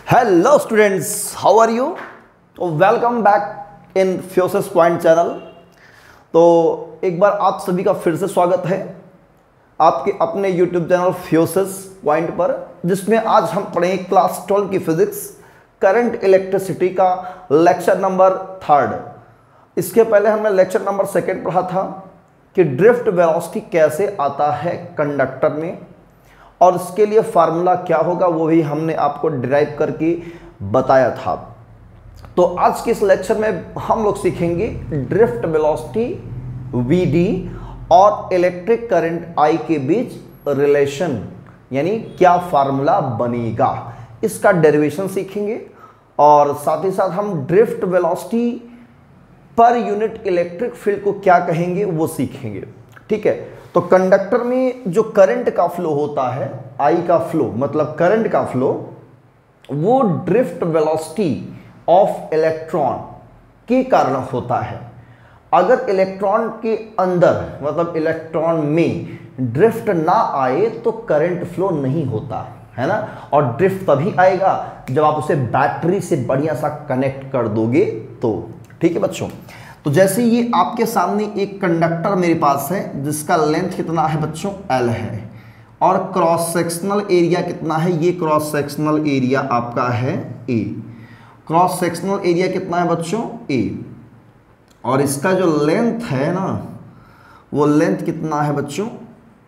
Hello students, how are you? तो welcome back in fuses point channel. तो एक बार आप सभी का फिर से स्वागत है आपके अपने यूट्यूब चैनल फ्यूसेस पॉइंट पर, जिसमें आज हम पढ़ेंगे क्लास 12 की फिजिक्स करंट इलेक्ट्रिसिटी का लेक्चर नंबर 3। इसके पहले हमने लेक्चर नंबर 2 पढ़ा था कि ड्रिफ्ट वेलोसिटी कैसे आता है कंडक्टर में, और इसके लिए फार्मूला क्या होगा वो भी हमने आपको डिराइव करके बताया था। तो आज के इस लेक्चर में हम लोग सीखेंगे ड्रिफ्ट वेलोसिटी Vd और इलेक्ट्रिक करंट I के बीच रिलेशन, यानी क्या फार्मूला बनेगा, इसका डेरिवेशन सीखेंगे। और साथ ही साथ हम drift velocity per unit electric field को क्या कहेंगे वो सीखेंगे। ठीक है, तो कंडक्टर में जो करंट का फ्लो होता है, आई का फ्लो मतलब करंट का फ्लो, वो ड्रिफ्ट वेलोसिटी ऑफ इलेक्ट्रॉन के कारण होता है। अगर इलेक्ट्रॉन के अंदर मतलब इलेक्ट्रॉन में ड्रिफ्ट ना आए तो करंट फ्लो नहीं होता है ना। और ड्रिफ्ट तभी आएगा जब आप उसे बैटरी से बढ़िया सा कनेक्ट कर दोगे तो। ठीक है बच्चों, तो जैसे ये आपके सामने एक कंडक्टर मेरे पास है जिसका लेंथ कितना है बच्चों, L है, और क्रॉस सेक्शनल एरिया कितना है, ये क्रॉस सेक्शनल एरिया आपका है A। क्रॉस सेक्शनल एरिया कितना है बच्चों, A। और इसका जो लेंथ है ना, वो लेंथ कितना है बच्चों,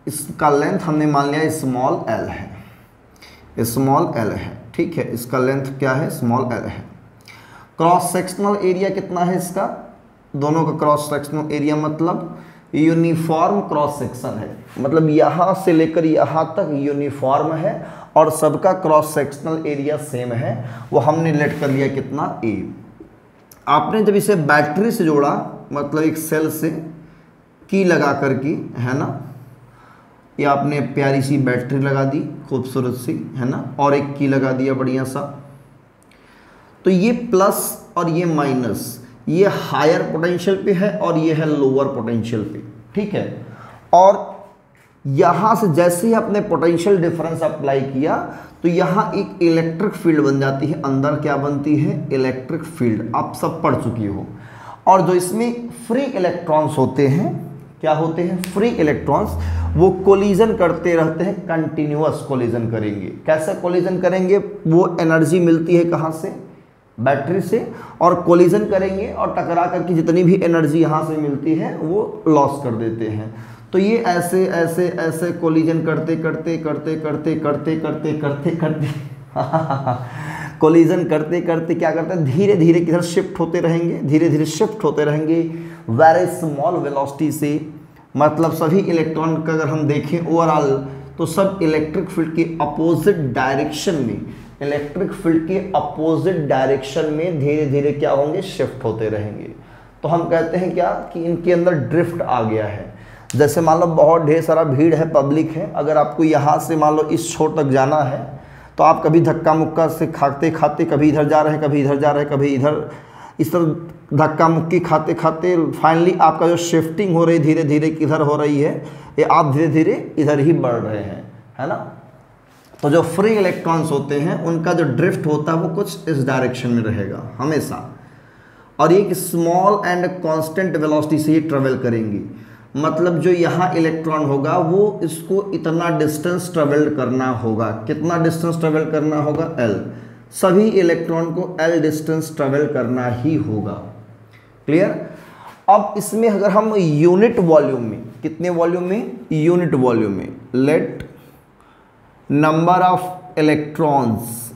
इसका लेंथ हमने मान लिया स्मॉल l है, स्मॉल l है। ठीक है, इसका लेंथ क्या है, स्मॉल l है। क्रॉस सेक्शनल एरिया कितना है इसका, दोनों का क्रॉस सेक्शनल एरिया मतलब यूनिफॉर्म क्रॉस सेक्शन है, मतलब यहाँ से लेकर यहाँ तक यूनिफॉर्म है और सबका क्रॉस सेक्शनल एरिया सेम है। वो हमने लेट कर लिया कितना, A। आपने जब इसे बैटरी से जोड़ा, मतलब एक सेल से की लगा करके, है ना, ये आपने प्यारी सी बैटरी लगा दी खूबसूरत सी, है ना, और एक की लगा दिया बढ़िया सा, तो ये प्लस और ये माइनस, ये हायर पोटेंशियल पे है और ये है लोअर पोटेंशियल पे। ठीक है, और यहाँ से जैसे ही आपने पोटेंशियल डिफरेंस अप्लाई किया तो यहाँ एक इलेक्ट्रिक फील्ड बन जाती है। अंदर क्या बनती है, इलेक्ट्रिक फील्ड, आप सब पढ़ चुकी हो। और जो इसमें फ्री इलेक्ट्रॉन्स होते हैं, क्या होते हैं, फ्री इलेक्ट्रॉन्स, वो कोलिजन करते रहते हैं, कंटिन्यूअस कोलिजन करेंगे। कैसे कोलिजन करेंगे, वो एनर्जी मिलती है कहाँ से, बैटरी से, और कोलिजन करेंगे और टकरा करके जितनी भी एनर्जी यहाँ से मिलती है वो लॉस कर देते हैं। तो ये ऐसे ऐसे ऐसे कोलिजन करते करते करते करते करते करते करते करते कोलिजन करते करते क्या करते हैं, धीरे धीरे किधर शिफ्ट होते रहेंगे, धीरे धीरे शिफ्ट होते रहेंगे वेरी स्मॉल वेलोसिटी से। मतलब सभी इलेक्ट्रॉन का अगर हम देखें ओवरऑल तो सब इलेक्ट्रिक फील्ड के अपोजिट डायरेक्शन में, इलेक्ट्रिक फील्ड के अपोजिट डायरेक्शन में धीरे धीरे क्या होंगे, शिफ्ट होते रहेंगे। तो हम कहते हैं क्या कि इनके अंदर ड्रिफ्ट आ गया है। जैसे मान लो बहुत ढेर सारा भीड़ है, पब्लिक है, अगर आपको यहाँ से मान लो इस छोर तक जाना है तो आप कभी धक्का मुक्का से खाते खाते कभी इधर जा रहे हैं, कभी इधर जा रहे हैं, कभी इधर, इस तरह धक्का मुक्की खाते खाते फाइनली आपका जो शिफ्टिंग हो रही धीरे धीरे किधर हो रही है, ये आप धीरे धीरे इधर ही बढ़ रहे हैं, है ना। तो जो फ्री इलेक्ट्रॉन्स होते हैं उनका जो ड्रिफ्ट होता है वो कुछ इस डायरेक्शन में रहेगा हमेशा, और एक स्मॉल एंड कांस्टेंट वेलोसिटी से ही ट्रेवल करेंगी। मतलब जो यहाँ इलेक्ट्रॉन होगा वो इसको इतना डिस्टेंस ट्रेवल करना होगा, कितना डिस्टेंस ट्रेवल करना होगा, L। सभी इलेक्ट्रॉन को L डिस्टेंस ट्रेवल करना ही होगा। क्लियर। अब इसमें अगर हम यूनिट वॉल्यूम में, कितने वॉल्यूम में, यूनिट वॉल्यूम में, let number of electrons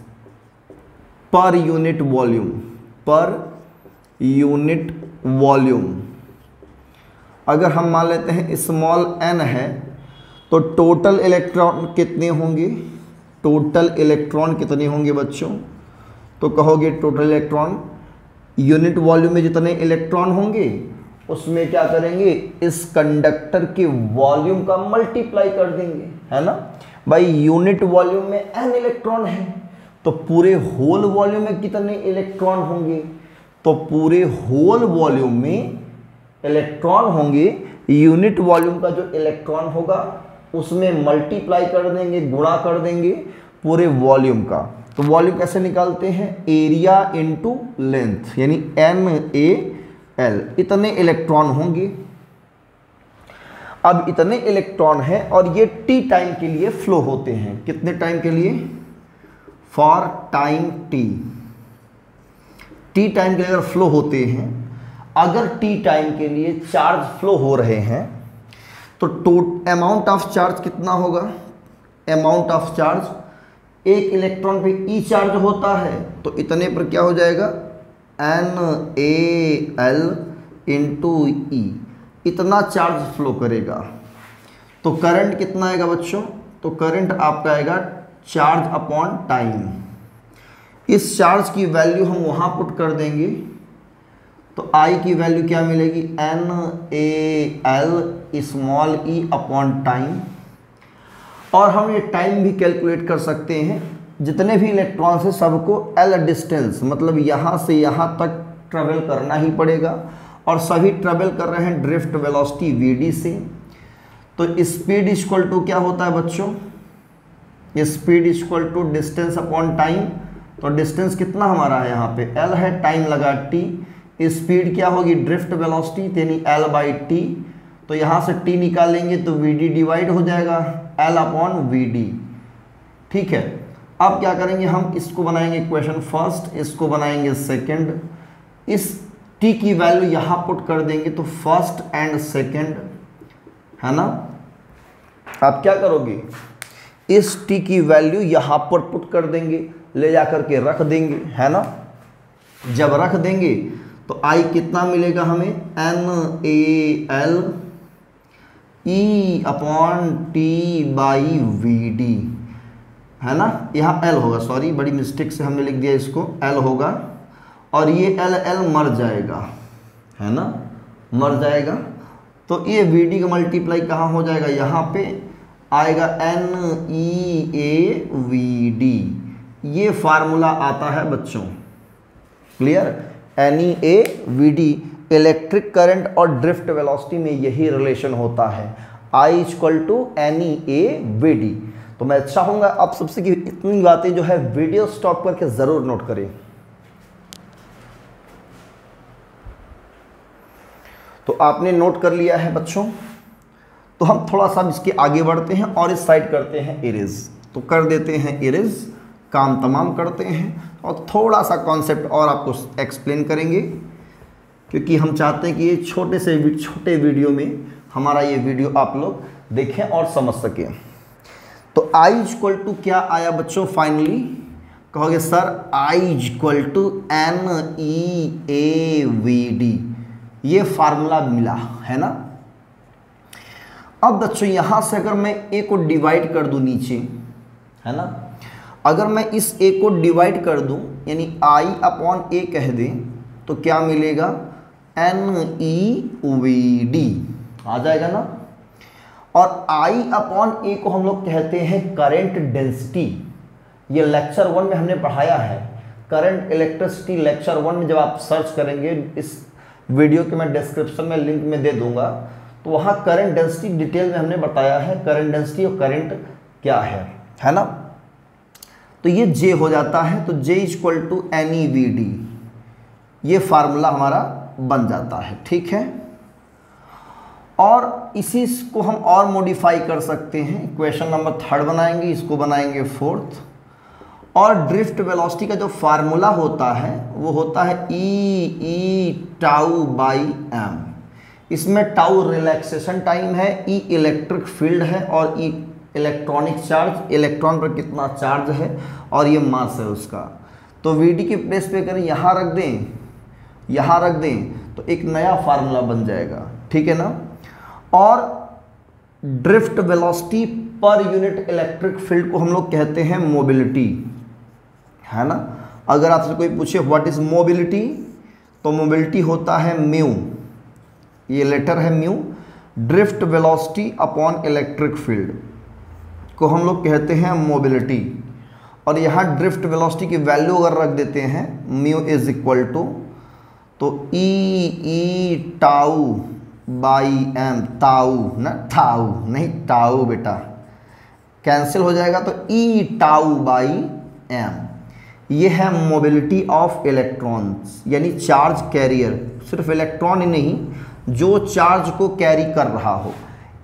per unit volume, per unit volume अगर हम मान लेते हैं स्मॉल n है तो टोटल इलेक्ट्रॉन कितने होंगे, टोटल इलेक्ट्रॉन कितने होंगे बच्चों, तो कहोगे टोटल इलेक्ट्रॉन, यूनिट वॉल्यूम में जितने इलेक्ट्रॉन होंगे उसमें क्या करेंगे, इस कंडक्टर के वॉल्यूम का मल्टीप्लाई कर देंगे, है ना भाई। यूनिट वॉल्यूम में n इलेक्ट्रॉन है तो पूरे होल वॉल्यूम में कितने इलेक्ट्रॉन होंगे, तो पूरे होल वॉल्यूम में इलेक्ट्रॉन होंगे, यूनिट वॉल्यूम का जो इलेक्ट्रॉन होगा उसमें मल्टीप्लाई कर देंगे, गुणा कर देंगे पूरे वॉल्यूम का, तो वॉल्यूम कैसे निकालते हैं, एरिया इनटू लेंथ, यानी NaL, इतने इलेक्ट्रॉन होंगे। अब इतने इलेक्ट्रॉन हैं और ये T टाइम के लिए फ्लो होते हैं। कितने टाइम के लिए, फॉर टाइम T टाइम के लिए अगर फ्लो होते हैं, अगर T टाइम के लिए चार्ज फ्लो हो रहे हैं तो अमाउंट ऑफ चार्ज कितना होगा, अमाउंट ऑफ चार्ज, एक इलेक्ट्रॉन पे E चार्ज होता है तो इतने पर क्या हो जाएगा, NaL इंटू E, इतना चार्ज फ्लो करेगा। तो करंट कितना आएगा बच्चों, तो करंट आपका आएगा चार्ज अपॉन टाइम। इस चार्ज की वैल्यू हम वहाँ पुट कर देंगे तो I की वैल्यू क्या मिलेगी, NaL small e upon time. और हम ये टाइम भी कैलकुलेट कर सकते हैं, जितने भी इलेक्ट्रॉन्स हैं सबको L डिस्टेंस, मतलब यहाँ से यहाँ तक ट्रेवल करना ही पड़ेगा, और सभी ट्रेवल कर रहे हैं ड्रिफ्ट वेलोसिटी Vd से। तो स्पीड इक्वल टू क्या होता है बच्चों, speed equal to distance upon time. तो डिस्टेंस कितना हमारा है, यहाँ पे L है, टाइम लगा T, स्पीड क्या होगी, ड्रिफ्ट वेलोसिटी यानी L बाई T। तो यहाँ से T निकालेंगे तो Vd डिवाइड हो जाएगा L अपॉन Vd। ठीक है, अब क्या करेंगे, हम इसको बनाएंगे इक्वेशन फर्स्ट, इसको बनाएंगे सेकंड, इस T की वैल्यू यहाँ पुट कर देंगे तो फर्स्ट एंड सेकंड, है ना। आप क्या करोगे, इस T की वैल्यू यहाँ पर पुट कर देंगे, ले जाकर के रख देंगे, है ना। जब रख देंगे तो I कितना मिलेगा हमें, NaL E upon T by Vd, है ना। यहाँ L होगा, सॉरी बड़ी मिस्टेक से हमने लिख दिया इसको, L होगा, और ये L मर जाएगा, है ना, मर जाएगा। तो ये Vd का मल्टीप्लाई कहाँ हो जाएगा, यहाँ पे आएगा NeaVd, ये फार्मूला आता है बच्चों, क्लियर। NeaVd, इलेक्ट्रिक करंट और ड्रिफ्ट वेलोसिटी में यही रिलेशन होता है, I इक्वल टू NeaVd। तो मैं चाहूँगा आप सबसे कि इतनी बातें जो है वीडियो स्टॉप करके ज़रूर नोट करें। तो आपने नोट कर लिया है बच्चों, तो हम थोड़ा सा इसके आगे बढ़ते हैं और इस साइड करते हैं इरेज। तो कर देते हैं इरेज, काम तमाम करते हैं और थोड़ा सा कॉन्सेप्ट और आपको एक्सप्लेन करेंगे, क्योंकि हम चाहते हैं कि ये छोटे वीडियो में हमारा ये वीडियो आप लोग देखें और समझ सकें। तो I इक्वल टू क्या आया बच्चों, फाइनली कहोगे sir I equal to NeaVd, ये फार्मूला मिला, है ना। अब बच्चों यहाँ से अगर मैं A को डिवाइड कर दूँ नीचे, है ना, अगर मैं इस A को डिवाइड कर दूँ यानी I अपॉन A कह दें तो क्या मिलेगा, NeaVd आ जाएगा ना। और I अपॉन A को हम लोग कहते हैं करंट डेंसिटी। ये लेक्चर 1 में हमने पढ़ाया है, करंट इलेक्ट्रिसिटी लेक्चर 1 में जब आप सर्च करेंगे, इस वीडियो के मैं डिस्क्रिप्शन में लिंक में दे दूंगा, तो वहाँ करंट डेंसिटी डिटेल में हमने बताया है, करंट डेंसिटी और करंट क्या है ना। तो ये J हो जाता है, तो J इक्वल टू NeaVd, ये फार्मूला हमारा बन जाता है, ठीक है। और इसी को हम और मॉडिफाई कर सकते हैं, इक्वेशन नंबर 3 बनाएंगे, इसको बनाएंगे 4th। और ड्रिफ्ट वेलोसिटी का जो फार्मूला होता है वो होता है E टाउ बाई m। इसमें टाउ रिलैक्सेशन टाइम है, E इलेक्ट्रिक फील्ड है और E इलेक्ट्रॉनिक चार्ज, इलेक्ट्रॉन पर कितना चार्ज है और ये मास है उसका। तो Vd की प्लेस पे करें यहाँ रख दें, यहाँ रख दें तो एक नया फार्मूला बन जाएगा, ठीक है ना। और drift velocity per unit electric field को हम लोग कहते हैं मोबिलिटी, है ना। अगर आपसे कोई पूछे व्हाट इज मोबिलिटी, तो मोबिलिटी होता है म्यू, ये लेटर है mu, drift velocity upon electric field को हम लोग कहते हैं मोबिलिटी। और यहाँ ड्रिफ्ट वेलोसिटी की वैल्यू अगर रख देते हैं म्यू इज इक्वल टू, तो ई टाउ बाई एम, ताऊ ना, टाउ नहीं टाउ बेटा, कैंसिल हो जाएगा, तो ई टाउ बाई एम। ये है मोबिलिटी ऑफ इलेक्ट्रॉन्स, यानी चार्ज कैरियर, सिर्फ इलेक्ट्रॉन ही नहीं, जो चार्ज को कैरी कर रहा हो,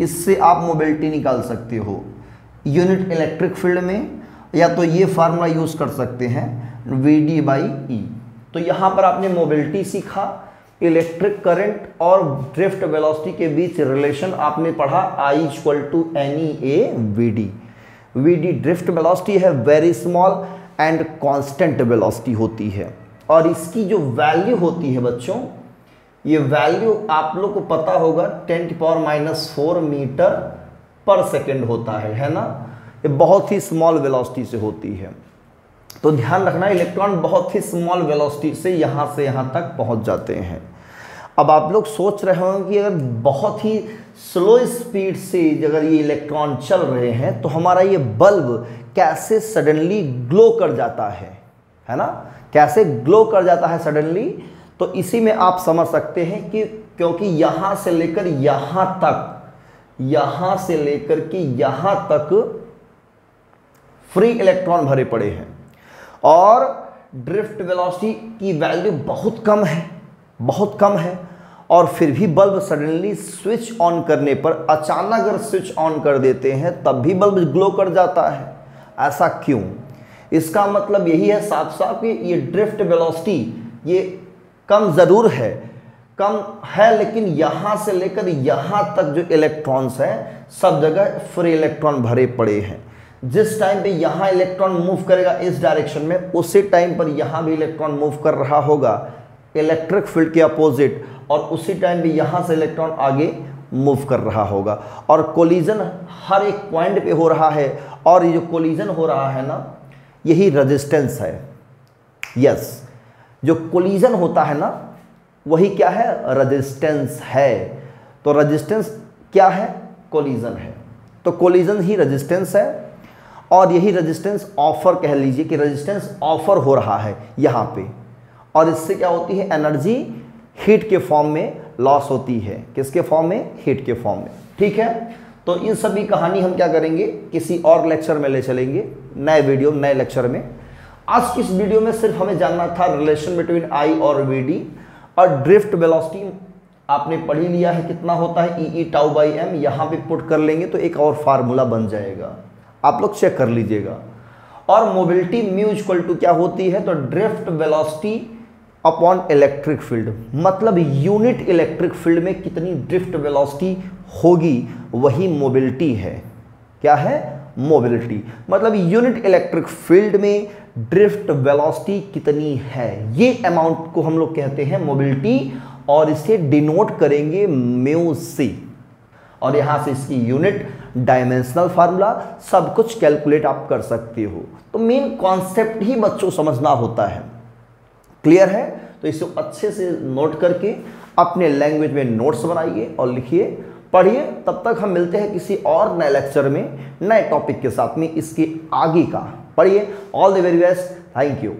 इससे आप मोबिलिटी निकाल सकते हो यूनिट इलेक्ट्रिक फील्ड में, या तो ये फार्मूला यूज कर सकते हैं VD/E। तो यहाँ पर आपने मोबिलिटी सीखा, इलेक्ट्रिक करंट और ड्रिफ्ट वेलोसिटी के बीच रिलेशन आपने पढ़ा I = NE/AVD। VD drift velocity है, very small and constant velocity होती है, और इसकी जो वैल्यू होती है बच्चों, ये वैल्यू आप लोग को पता होगा 10⁻⁻⁴ मीटर पर सेकेंड होता है ना। ये बहुत ही स्मॉल वेलोसिटी से होती है, तो ध्यान रखना इलेक्ट्रॉन बहुत ही स्मॉल वेलोसिटी से यहाँ तक पहुँच जाते हैं। अब आप लोग सोच रहे होंगे कि अगर बहुत ही स्लो स्पीड से अगर ये इलेक्ट्रॉन चल रहे हैं तो हमारा ये बल्ब कैसे सडनली ग्लो कर जाता है ना, कैसे ग्लो कर जाता है सडनली। तो इसी में आप समझ सकते हैं कि क्योंकि यहाँ से लेकर यहाँ के यहाँ तक फ्री इलेक्ट्रॉन भरे पड़े हैं, और ड्रिफ्ट वेलोसिटी की वैल्यू बहुत कम है, और फिर भी बल्ब सडनली स्विच ऑन करने पर, अचानक अगर स्विच ऑन कर देते हैं तब भी बल्ब ग्लो कर जाता है। ऐसा क्यों? इसका मतलब यही है साफ साफ कि ये ड्रिफ्ट वेलोसिटी ये कम ज़रूर है, लेकिन यहाँ से लेकर यहाँ तक जो इलेक्ट्रॉन्स हैं सब जगह फ्री इलेक्ट्रॉन भरे पड़े हैं। जिस टाइम पे यहाँ इलेक्ट्रॉन मूव करेगा इस डायरेक्शन में, उसी टाइम पर यहाँ भी इलेक्ट्रॉन मूव कर रहा होगा इलेक्ट्रिक फील्ड के अपोजिट, और उसी टाइम पे यहाँ से इलेक्ट्रॉन आगे मूव कर रहा होगा, और कोलिजन हर एक पॉइंट पे हो रहा है, और ये जो कोलिजन हो रहा है ना, यही रेजिस्टेंस है। यस, जो कोलिजन होता है ना वही क्या है? रेजिस्टेंस है। तो रेजिस्टेंस क्या है? कोलिजन है। तो कोलिजन ही रेजिस्टेंस है, और यही रेजिस्टेंस ऑफर कह लीजिए कि रेजिस्टेंस ऑफर हो रहा है यहाँ पे, और इससे क्या होती है? एनर्जी हीट के फॉर्म में लॉस होती है। किसके फॉर्म में? हीट के फॉर्म में। ठीक है, तो इन सभी कहानी हम क्या करेंगे, किसी और लेक्चर में ले चलेंगे, नए वीडियो नए लेक्चर में। आज की इस वीडियो में सिर्फ हमें जानना था रिलेशन बिटवीन I और VD, और ड्रिफ्ट वेलोसिटी आपने पढ़ ही लिया है कितना होता है, E/τ/m। यहाँ पे पुट कर लेंगे तो एक और फार्मूला बन जाएगा, आप लोग चेक कर लीजिएगा। और मोबिलिटी μ क्या होती है? तो drift velocity upon electric field, मतलब यूनिट इलेक्ट्रिक फील्ड में कितनी ड्रिफ्ट वेलोसिटी होगी वही मोबिलिटी है। क्या है? मोबिलिटी, मतलब यूनिट इलेक्ट्रिक फील्ड में ड्रिफ्ट वेलोसिटी कितनी है, ये अमाउंट को हम लोग कहते हैं मोबिलिटी, और इसे डिनोट करेंगे म्यू से, और यहां से इसकी यूनिट, डायमेंशनल फार्मूला, सब कुछ कैलकुलेट आप कर सकते हो। तो मेन कॉन्सेप्ट ही बच्चों समझना होता है। क्लियर है? तो इसे अच्छे से नोट करके अपने लैंग्वेज में नोट्स बनाइए और लिखिए, पढ़िए। तब तक हम मिलते हैं किसी और नए लेक्चर में नए टॉपिक के साथ में, इसके आगे का पढ़िए। All the very best, thank you.